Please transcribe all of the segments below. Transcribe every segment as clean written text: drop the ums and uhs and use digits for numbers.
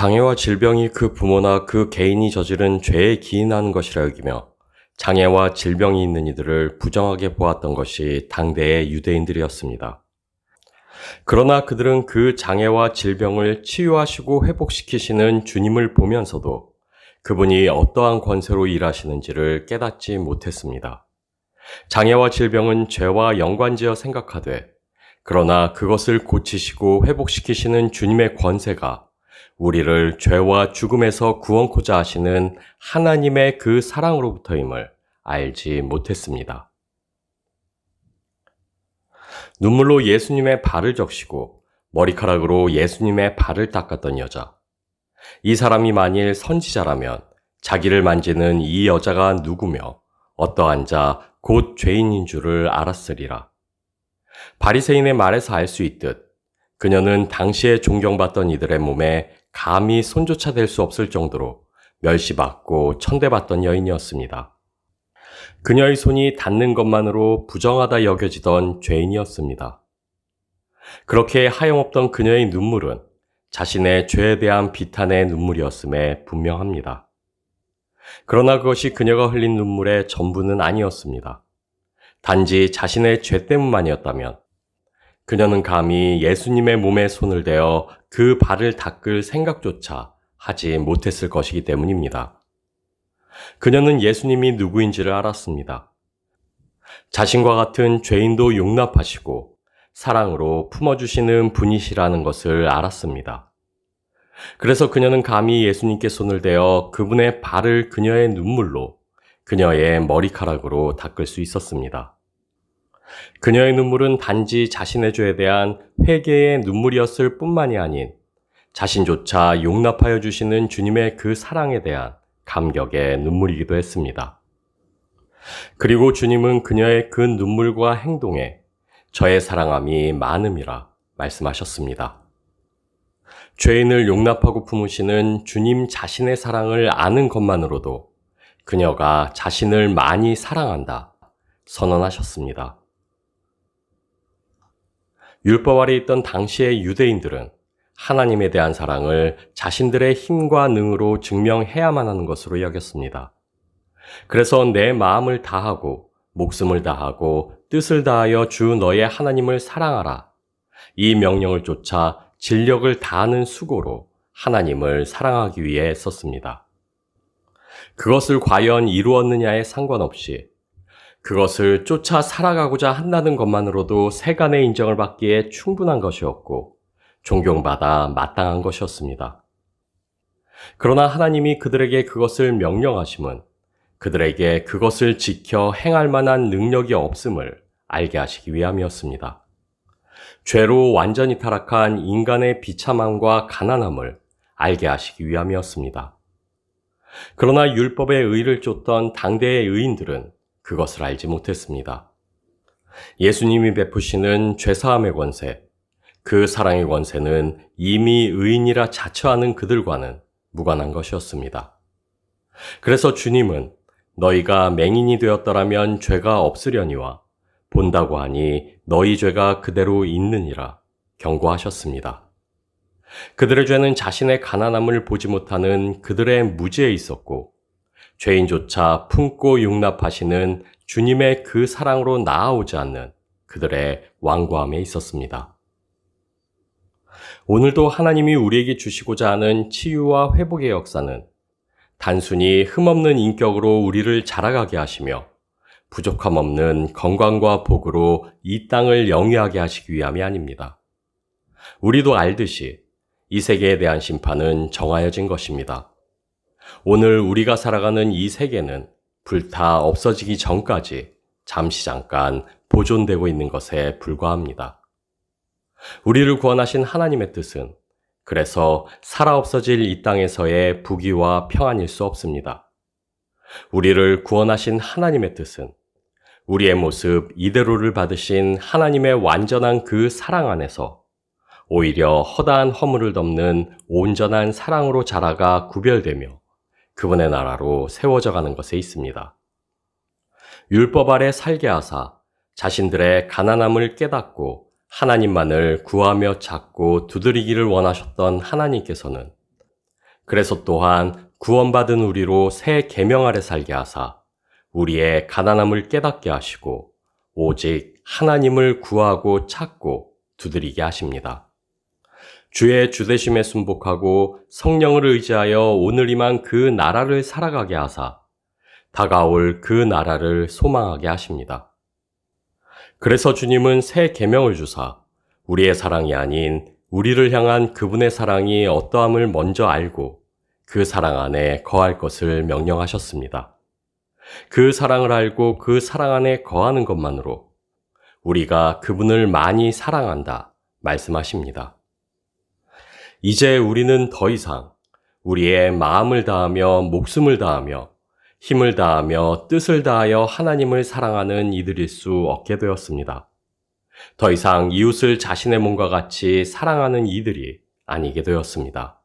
장애와 질병이 그 부모나 그 개인이 저지른 죄에 기인하는 것이라 여기며 장애와 질병이 있는 이들을 부정하게 보았던 것이 당대의 유대인들이었습니다. 그러나 그들은 그 장애와 질병을 치유하시고 회복시키시는 주님을 보면서도 그분이 어떠한 권세로 일하시는지를 깨닫지 못했습니다. 장애와 질병은 죄와 연관지어 생각하되 그러나 그것을 고치시고 회복시키시는 주님의 권세가 우리를 죄와 죽음에서 구원코자 하시는 하나님의 그 사랑으로부터임을 알지 못했습니다. 눈물로 예수님의 발을 적시고 머리카락으로 예수님의 발을 닦았던 여자. 이 사람이 만일 선지자라면 자기를 만지는 이 여자가 누구며 어떠한 자 곧 죄인인 줄을 알았으리라. 바리새인의 말에서 알 수 있듯 그녀는 당시에 존경받던 이들의 몸에 감히 손조차 댈 수 없을 정도로 멸시받고 천대받던 여인이었습니다. 그녀의 손이 닿는 것만으로 부정하다 여겨지던 죄인이었습니다. 그렇게 하염없던 그녀의 눈물은 자신의 죄에 대한 비탄의 눈물이었음에 분명합니다. 그러나 그것이 그녀가 흘린 눈물의 전부는 아니었습니다. 단지 자신의 죄 때문만이었다면 그녀는 감히 예수님의 몸에 손을 대어 그 발을 닦을 생각조차 하지 못했을 것이기 때문입니다. 그녀는 예수님이 누구인지를 알았습니다. 자신과 같은 죄인도 용납하시고 사랑으로 품어주시는 분이시라는 것을 알았습니다. 그래서 그녀는 감히 예수님께 손을 대어 그분의 발을 그녀의 눈물로, 그녀의 머리카락으로 닦을 수 있었습니다. 그녀의 눈물은 단지 자신의 죄에 대한 회개의 눈물이었을 뿐만이 아닌 자신조차 용납하여 주시는 주님의 그 사랑에 대한 감격의 눈물이기도 했습니다. 그리고 주님은 그녀의 그 눈물과 행동에 저의 사랑함이 많음이라 말씀하셨습니다. 죄인을 용납하고 품으시는 주님 자신의 사랑을 아는 것만으로도 그녀가 자신을 많이 사랑한다 선언하셨습니다. 율법 아래 있던 당시의 유대인들은 하나님에 대한 사랑을 자신들의 힘과 능으로 증명해야만 하는 것으로 여겼습니다. 그래서 내 마음을 다하고 목숨을 다하고 뜻을 다하여 주 너의 하나님을 사랑하라. 이 명령을 쫓아 진력을 다하는 수고로 하나님을 사랑하기 위해 썼습니다. 그것을 과연 이루었느냐에 상관없이 그것을 쫓아 살아가고자 한다는 것만으로도 세간의 인정을 받기에 충분한 것이었고 존경받아 마땅한 것이었습니다. 그러나 하나님이 그들에게 그것을 명령하심은 그들에게 그것을 지켜 행할 만한 능력이 없음을 알게 하시기 위함이었습니다. 죄로 완전히 타락한 인간의 비참함과 가난함을 알게 하시기 위함이었습니다. 그러나 율법의 의를 쫓던 당대의 의인들은 그것을 알지 못했습니다. 예수님이 베푸시는 죄사함의 권세, 그 사랑의 권세는 이미 의인이라 자처하는 그들과는 무관한 것이었습니다. 그래서 주님은 너희가 맹인이 되었더라면 죄가 없으려니와 본다고 하니 너희 죄가 그대로 있느니라 경고하셨습니다. 그들의 죄는 자신의 가난함을 보지 못하는 그들의 무지에 있었고 죄인조차 품고 용납하시는 주님의 그 사랑으로 나아오지 않는 그들의 완고함에 있었습니다. 오늘도 하나님이 우리에게 주시고자 하는 치유와 회복의 역사는 단순히 흠없는 인격으로 우리를 자라가게 하시며 부족함 없는 건강과 복으로 이 땅을 영위하게 하시기 위함이 아닙니다. 우리도 알듯이 이 세계에 대한 심판은 정하여진 것입니다. 오늘 우리가 살아가는 이 세계는 불타 없어지기 전까지 잠깐 보존되고 있는 것에 불과합니다. 우리를 구원하신 하나님의 뜻은 그래서 살아 없어질 이 땅에서의 부귀와 평안일 수 없습니다. 우리를 구원하신 하나님의 뜻은 우리의 모습 이대로를 받으신 하나님의 완전한 그 사랑 안에서 오히려 허다한 허물을 덮는 온전한 사랑으로 자라가 구별되며 그분의 나라로 세워져 가는 것에 있습니다. 율법 아래 살게 하사 자신들의 가난함을 깨닫고 하나님만을 구하며 찾고 두드리기를 원하셨던 하나님께서는 그래서 또한 구원받은 우리로 새 계명 아래 살게 하사 우리의 가난함을 깨닫게 하시고 오직 하나님을 구하고 찾고 두드리게 하십니다. 주의 주되심에 순복하고 성령을 의지하여 오늘 임한 그 나라를 살아가게 하사 다가올 그 나라를 소망하게 하십니다. 그래서 주님은 새 계명을 주사 우리의 사랑이 아닌 우리를 향한 그분의 사랑이 어떠함을 먼저 알고 그 사랑 안에 거할 것을 명령하셨습니다. 그 사랑을 알고 그 사랑 안에 거하는 것만으로 우리가 그분을 많이 사랑한다 말씀하십니다. 이제 우리는 더 이상 우리의 마음을 다하며 목숨을 다하며 힘을 다하며 뜻을 다하여 하나님을 사랑하는 이들일 수 없게 되었습니다. 더 이상 이웃을 자신의 몸과 같이 사랑하는 이들이 아니게 되었습니다.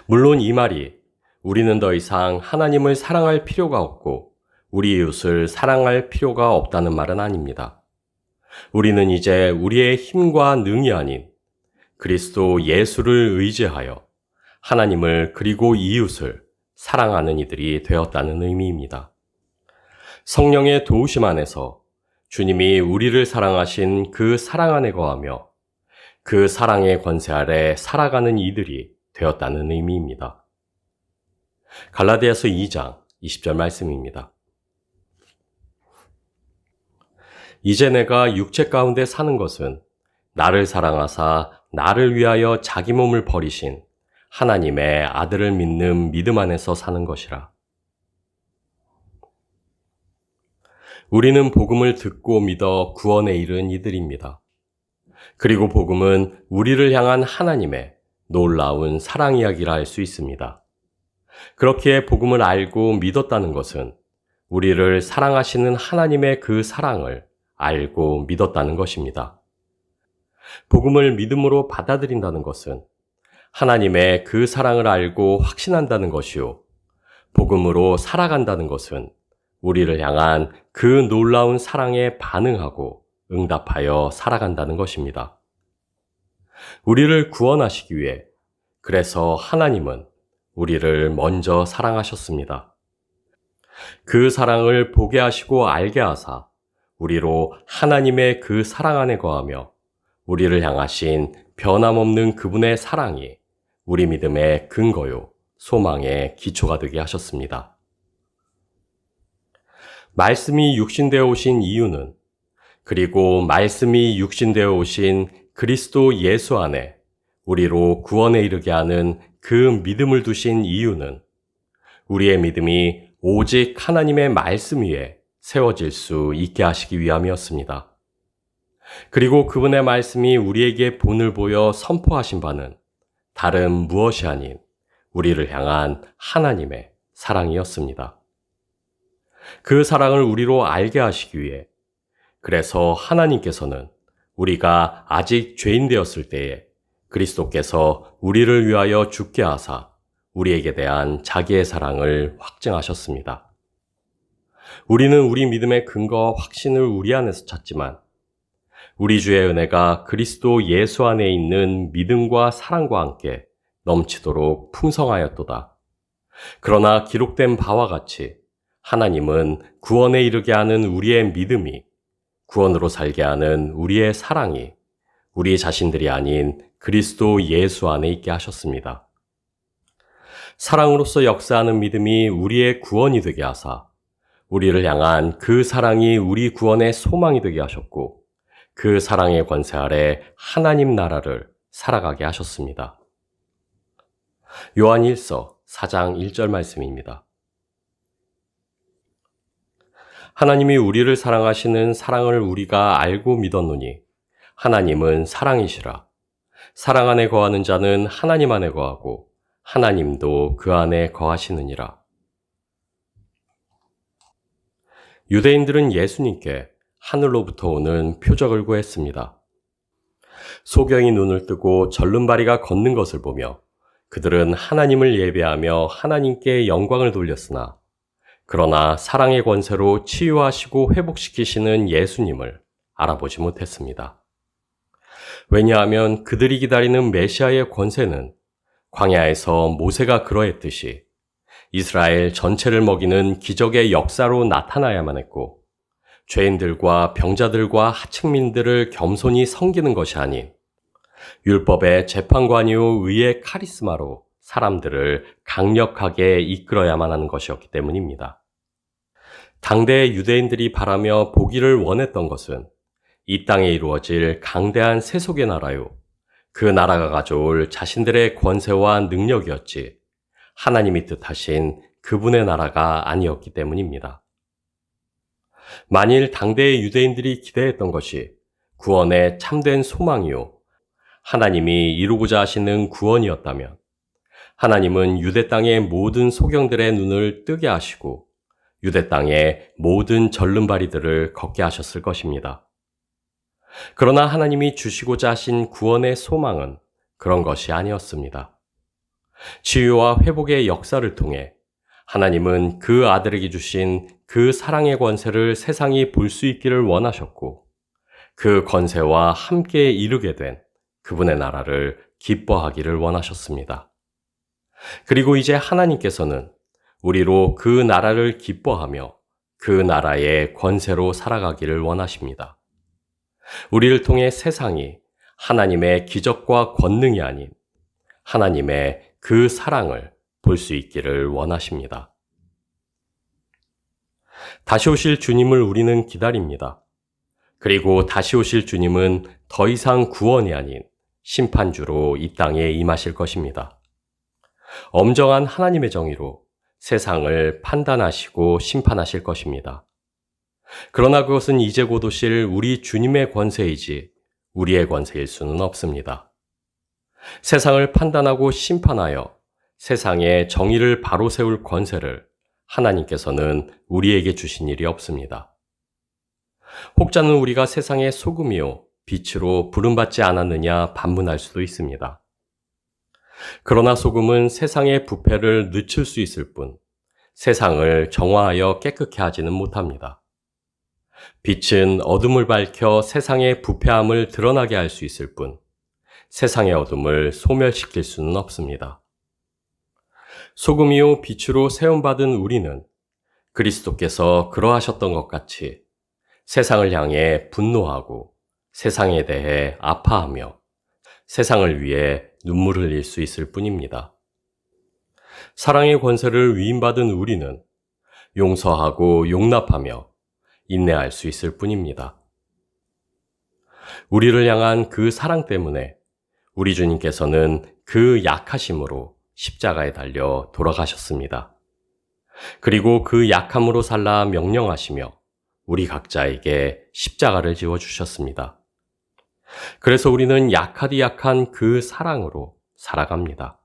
물론 이 말이 우리는 더 이상 하나님을 사랑할 필요가 없고 우리 이웃을 사랑할 필요가 없다는 말은 아닙니다. 우리는 이제 우리의 힘과 능이 아닌 그리스도 예수를 의지하여 하나님을 그리고 이웃을 사랑하는 이들이 되었다는 의미입니다. 성령의 도우심 안에서 주님이 우리를 사랑하신 그 사랑 안에 거하며 그 사랑의 권세 아래 살아가는 이들이 되었다는 의미입니다. 갈라디아서 2장 20절 말씀입니다. 이제 내가 육체 가운데 사는 것은 나를 사랑하사 나를 위하여 자기 몸을 버리신 하나님의 아들을 믿는 믿음 안에서 사는 것이라. 우리는 복음을 듣고 믿어 구원에 이른 이들입니다. 그리고 복음은 우리를 향한 하나님의 놀라운 사랑 이야기라 할 수 있습니다. 그렇기에 복음을 알고 믿었다는 것은 우리를 사랑하시는 하나님의 그 사랑을 알고 믿었다는 것입니다. 복음을 믿음으로 받아들인다는 것은 하나님의 그 사랑을 알고 확신한다는 것이요. 복음으로 살아간다는 것은 우리를 향한 그 놀라운 사랑에 반응하고 응답하여 살아간다는 것입니다. 우리를 구원하시기 위해 그래서 하나님은 우리를 먼저 사랑하셨습니다. 그 사랑을 보게 하시고 알게 하사 우리로 하나님의 그 사랑 안에 거하며 우리를 향하신 변함없는 그분의 사랑이 우리 믿음의 근거요, 소망의 기초가 되게 하셨습니다. 말씀이 육신되어 오신 이유는 그리고 말씀이 육신되어 오신 그리스도 예수 안에 우리로 구원에 이르게 하는 그 믿음을 두신 이유는 우리의 믿음이 오직 하나님의 말씀 위에 세워질 수 있게 하시기 위함이었습니다. 그리고 그분의 말씀이 우리에게 본을 보여 선포하신 바는 다른 무엇이 아닌 우리를 향한 하나님의 사랑이었습니다. 그 사랑을 우리로 알게 하시기 위해 그래서 하나님께서는 우리가 아직 죄인 되었을 때에 그리스도께서 우리를 위하여 죽게 하사 우리에게 대한 자기의 사랑을 확증하셨습니다. 우리는 우리 믿음의 근거와 확신을 우리 안에서 찾지만 우리 주의 은혜가 그리스도 예수 안에 있는 믿음과 사랑과 함께 넘치도록 풍성하였도다. 그러나 기록된 바와 같이 하나님은 구원에 이르게 하는 우리의 믿음이 구원으로 살게 하는 우리의 사랑이 우리 자신들이 아닌 그리스도 예수 안에 있게 하셨습니다. 사랑으로서 역사하는 믿음이 우리의 구원이 되게 하사 우리를 향한 그 사랑이 우리 구원의 소망이 되게 하셨고 그 사랑의 권세 아래 하나님 나라를 살아가게 하셨습니다. 요한 1서 4장 1절 말씀입니다. 하나님이 우리를 사랑하시는 사랑을 우리가 알고 믿었노니 하나님은 사랑이시라. 사랑 안에 거하는 자는 하나님 안에 거하고 하나님도 그 안에 거하시느니라. 유대인들은 예수님께 하늘로부터 오는 표적을 구했습니다. 소경이 눈을 뜨고 절름발이가 걷는 것을 보며 그들은 하나님을 예배하며 하나님께 영광을 돌렸으나 그러나 사랑의 권세로 치유하시고 회복시키시는 예수님을 알아보지 못했습니다. 왜냐하면 그들이 기다리는 메시아의 권세는 광야에서 모세가 그러했듯이 이스라엘 전체를 먹이는 기적의 역사로 나타나야만 했고, 죄인들과 병자들과 하층민들을 겸손히 섬기는 것이 아닌 율법의 재판관이요 의의 카리스마로 사람들을 강력하게 이끌어야만 하는 것이었기 때문입니다. 당대의 유대인들이 바라며 보기를 원했던 것은 이 땅에 이루어질 강대한 세속의 나라요, 그 나라가 가져올 자신들의 권세와 능력이었지 하나님이 뜻하신 그분의 나라가 아니었기 때문입니다. 만일 당대의 유대인들이 기대했던 것이 구원의 참된 소망이요, 하나님이 이루고자 하시는 구원이었다면 하나님은 유대 땅의 모든 소경들의 눈을 뜨게 하시고 유대 땅의 모든 절름발이들을 걷게 하셨을 것입니다. 그러나 하나님이 주시고자 하신 구원의 소망은 그런 것이 아니었습니다. 치유와 회복의 역사를 통해 하나님은 그 아들에게 주신 그 사랑의 권세를 세상이 볼 수 있기를 원하셨고, 그 권세와 함께 이루게 된 그분의 나라를 기뻐하기를 원하셨습니다. 그리고 이제 하나님께서는 우리로 그 나라를 기뻐하며 그 나라의 권세로 살아가기를 원하십니다. 우리를 통해 세상이 하나님의 기적과 권능이 아닌 하나님의 그 사랑을 볼 수 있기를 원하십니다. 다시 오실 주님을 우리는 기다립니다. 그리고 다시 오실 주님은 더 이상 구원이 아닌 심판주로 이 땅에 임하실 것입니다. 엄정한 하나님의 정의로 세상을 판단하시고 심판하실 것입니다. 그러나 그것은 이제 곧 오실 우리 주님의 권세이지 우리의 권세일 수는 없습니다. 세상을 판단하고 심판하여 세상의 정의를 바로 세울 권세를 하나님께서는 우리에게 주신 일이 없습니다. 혹자는 우리가 세상의 소금이요 빛으로 부름받지 않았느냐 반문할 수도 있습니다. 그러나 소금은 세상의 부패를 늦출 수 있을 뿐 세상을 정화하여 깨끗게 하지는 못합니다. 빛은 어둠을 밝혀 세상의 부패함을 드러나게 할 수 있을 뿐 세상의 어둠을 소멸시킬 수는 없습니다. 소금이요 빛으로 세움받은 우리는 그리스도께서 그러하셨던 것 같이 세상을 향해 분노하고 세상에 대해 아파하며 세상을 위해 눈물을 흘릴 수 있을 뿐입니다. 사랑의 권세를 위임받은 우리는 용서하고 용납하며 인내할 수 있을 뿐입니다. 우리를 향한 그 사랑 때문에 우리 주님께서는 그 약하심으로 십자가에 달려 돌아가셨습니다. 그리고 그 약함으로 살라 명령하시며 우리 각자에게 십자가를 지어주셨습니다. 그래서 우리는 약하디 약한 그 사랑으로 살아갑니다.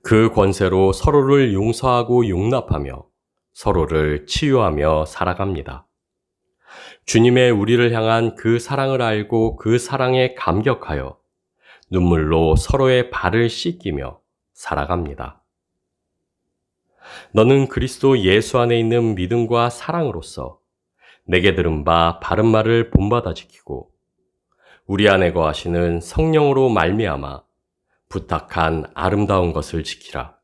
그 권세로 서로를 용서하고 용납하며 서로를 치유하며 살아갑니다. 주님의 우리를 향한 그 사랑을 알고 그 사랑에 감격하여 눈물로 서로의 발을 씻기며 살아갑니다. 너는 그리스도 예수 안에 있는 믿음과 사랑으로서 내게 들은 바 바른 말을 본받아 지키고 우리 안에 거하시는 성령으로 말미암아 부탁한 아름다운 것을 지키라.